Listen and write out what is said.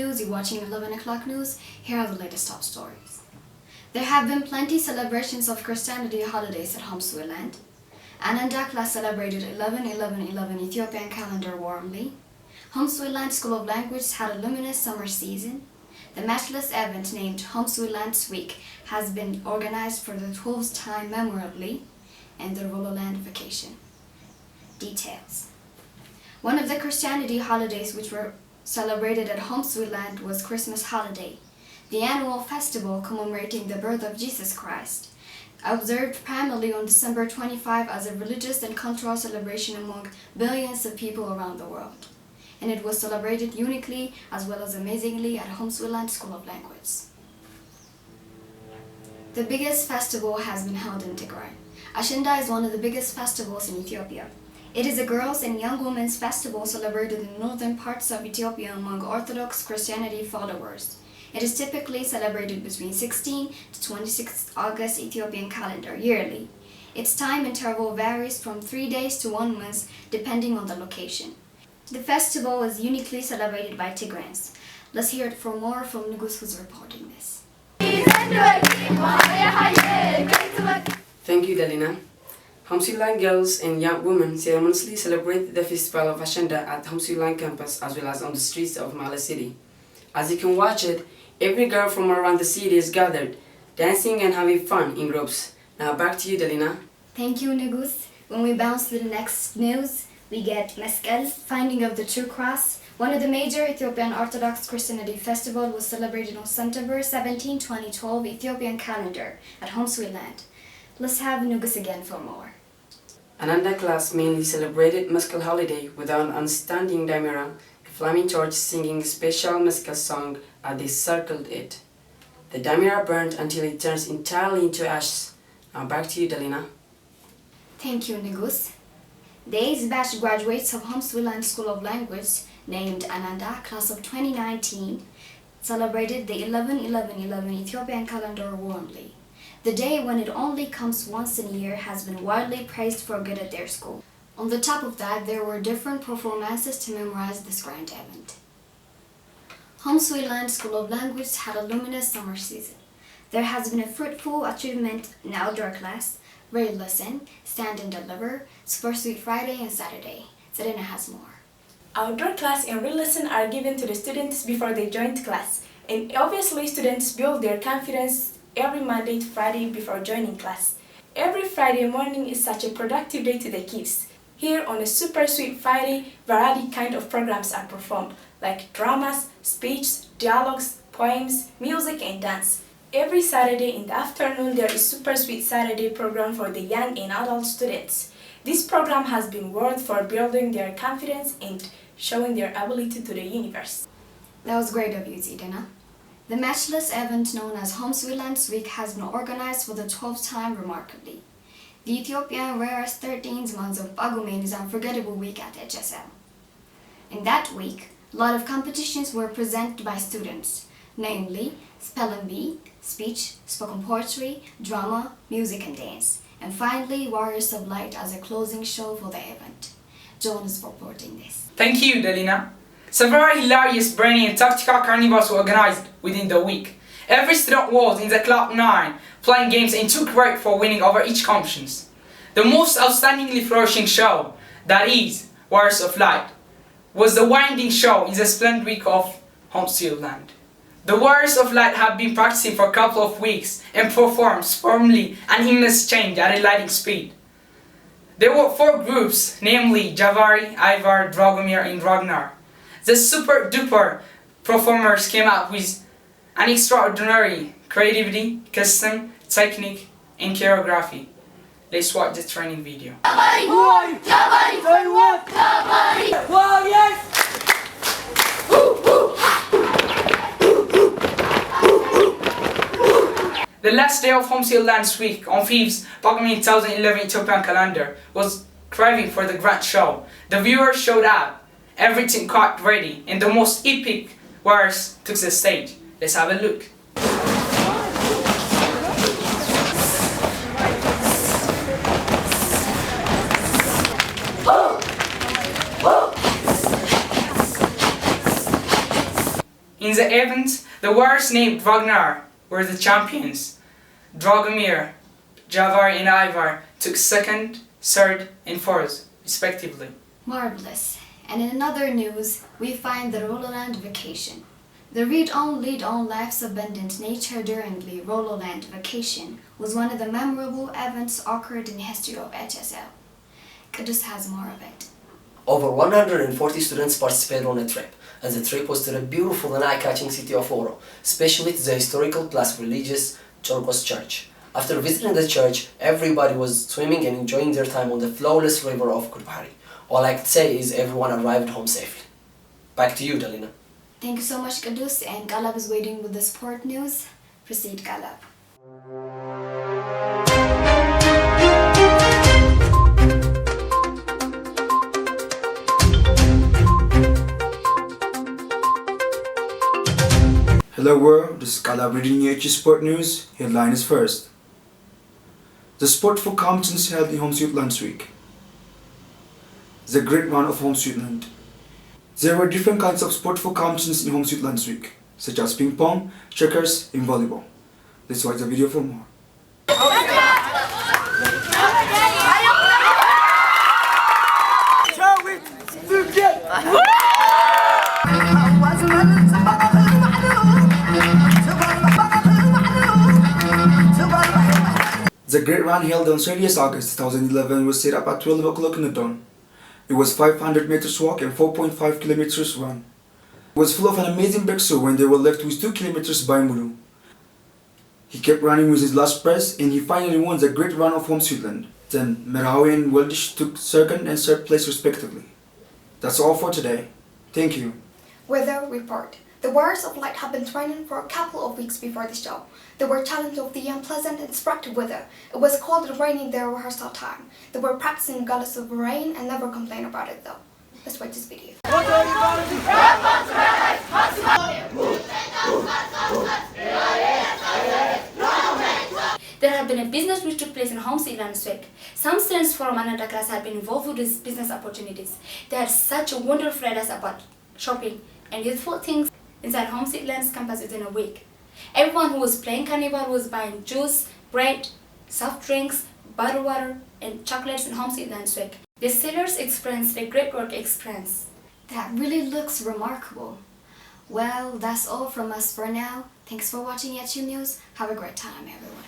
News, you're watching 11 o'clock news. Here are the latest top stories. There have been plenty celebrations of Christianity holidays at Homesweetland. Ananda Class celebrated 11-11-11 Ethiopian calendar warmly. Homesweetland School of Language had a luminous summer season. The matchless event named Homesweetland Week has been organized for the 12th time memorably in the Rololand vacation. Details. One of the Christianity holidays which were celebrated at Homesweetland was Christmas holiday, the annual festival commemorating the birth of Jesus Christ, observed primarily on December 25 as a religious and cultural celebration among billions of people around the world. And it was celebrated uniquely as well as amazingly at Homesweetland School of Language. The biggest festival has been held in Tigray. Ashenda is one of the biggest festivals in Ethiopia. It is a girls' and young women's festival celebrated in northern parts of Ethiopia among Orthodox Christianity followers. It is typically celebrated between 16 to 26 August Ethiopian calendar yearly. Its time interval varies from 3 days to 1 month depending on the location. The festival is uniquely celebrated by Tigrayans. Let's hear it for more from Nugus, who's reporting this. Thank you, Delina. Homesweetland girls and young women ceremoniously celebrate the festival of Ashenda at Homesweetland campus as well as on the streets of Mala City. As you can watch it, every girl from around the city is gathered, dancing and having fun in groups. Now back to you, Delina. Thank you, Nugus. When we bounce to the next news, we get Meskel, Finding of the True Cross. One of the major Ethiopian Orthodox Christianity festival was celebrated on September 17, 2012 Ethiopian calendar at Homesweetland. Let's have Nugus again for more. Ananda Class mainly celebrated Meskel holiday without an standing damera, a flaming torch singing a special Meskel song as they circled it. The damera burned until it turns entirely into ashes. Now back to you, Delina. Thank you, Nugus. The 8th batch graduates of Homesweetland School of Language, named Ananda Class of 2019, celebrated the 11-11-11 Ethiopian calendar warmly. The day when it only comes once in a year has been widely praised for good at their school. On the top of that, there were different performances to memorize this grand event. Homesweetland School of Language had a luminous summer season. There has been a fruitful achievement in outdoor class, read lesson, stand and deliver, Super Sweet Friday and Saturday. Serena has more. Outdoor class and read lesson are given to the students before they join class. And obviously students build their confidence every Monday to Friday before joining class. Every Friday morning is such a productive day to the kids. Here on a Super Sweet Friday, variety kind of programs are performed, like dramas, speeches, dialogues, poems, music and dance. Every Saturday in the afternoon there is Super Sweet Saturday program for the young and adult students. This program has been worth for building their confidence and showing their ability to the universe. That was great of you, Zidana. The matchless event known as Homesweetland Week has been organized for the 12th time remarkably. The Ethiopian rarest 13th month of Pagumen is an unforgettable week at HSL. In that week, a lot of competitions were presented by students, namely spelling bee, speech, spoken poetry, drama, music and dance, and finally Warriors of Light as a closing show for the event. John is reporting this. Thank you, Delina. Several hilarious, brainy and tactical carnivals were organized within the week. Every student was in the Club 9 playing games and took credit for winning over each competition. The most outstandingly flourishing show, that is, Warriors of Light, was the winding show in the splendid week of Homesweetland. The Warriors of Light have been practicing for a couple of weeks and performed firmly and immense change at a lightning speed. There were 4 groups, namely Javari, Ivar, Dragomir and Ragnar. The super duper performers came up with an extraordinary creativity, custom, technique, and choreography. Let's watch the training video. The last day of Homesweetland Week on 5th Pagumen 2011 Ethiopian calendar was craving for the grand show. The viewers showed up. Everything quite ready, and the most epic warriors took the stage. Let's have a look. In the event, the warriors named Wagner were the champions. Dragomir, Javar and Ivar took second, third and fourth, respectively. Marvelous. And in another news, we find the Rololand vacation. The read-on, lead-on life's abundant nature during the Rololand vacation was one of the memorable events occurred in the history of HSL. Kudus has more of it. Over 140 students participated on a trip, and the trip was to the beautiful and eye-catching city of Oro, especially to the historical plus religious Chorkos Church. After visiting the church, everybody was swimming and enjoying their time on the flawless river of Kurbari. All I can say is everyone arrived home safely. Back to you, Dalina. Thank you so much, Kudus, and Galab is waiting with the sport news. Proceed, Galab. Hello world, this is Galab reading HE Sport News. Headline is first. The sport for competitions held in Homesweetland Week. The Great Run of Homesweetland. There were different kinds of sport for competitions in Homesweetland Week, such as ping pong, checkers, and volleyball. Let's watch the video for more. The Great Run held on 30th August 2011 was set up at 12 o'clock in the dawn. It was 500 meters walk and 4.5 kilometers run. It was full of an amazing breakthrough when they were left with 2 kilometers by Mulu. He kept running with his last press and he finally won the Great Run of Homesweetland. Then Merhawi and Weldish took second and third place respectively. That's all for today. Thank you. Weather report. The Warriors of Light have been training for a couple of weeks before the show. They were challenged of the unpleasant and sporty weather. It was cold and raining their rehearsal time. They were practicing regardless of rain and never complained about it though. Let's watch this video. There had been a business which took place in Homesweetland Week. Some students from Ananda Class had been involved with these business opportunities. They had such a wonderful ideas about shopping and useful things inside Homesweetland's campus within a week. Everyone who was playing carnival was buying juice, bread, soft drinks, bottled water, and chocolates in Homesweetland Week. The sailors experienced a great work experience. That really looks remarkable. Well, that's all from us for now. Thanks for watching HU News. Have a great time, everyone.